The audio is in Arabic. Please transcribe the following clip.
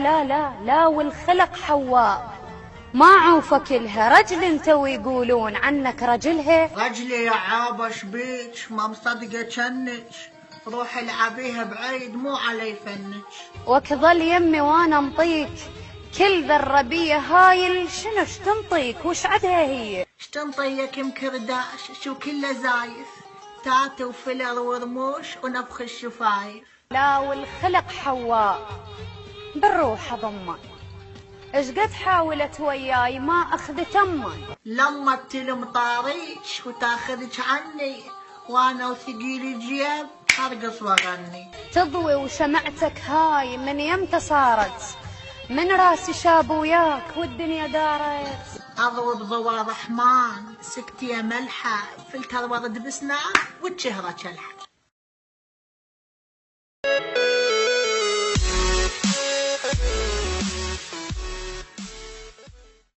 لا لا لا والخلق حواء، ما عوفك لها رجل انت ويقولون عنك رجلها. رجلي يا عابش بيك ما مصدقه جنك، روح العبيها بعيد مو علي فنك. وكظل يمي وانا مطيك كل ذا الربية هايل، شنو شتنطيك وش عدها هي؟ شتنطيك مكرداش شو كله زايف، تاتو وفلر ورموش ونفخ الشفايف. لا والخلق حواء بالروح ضمن، اش قد حاولت وياي ما اخذت امي. لما تلم طاريك وتاخذك عني، وانا وثقيل الجيب ارقص واغني. تضوي وشمعتك هاي من يمتى صارت، من راسي شاب وياك والدنيا دارت. اضوي بضوء الرحمن سكتي يا ملحه، فلتر ورد بسنان والشهره شلحه.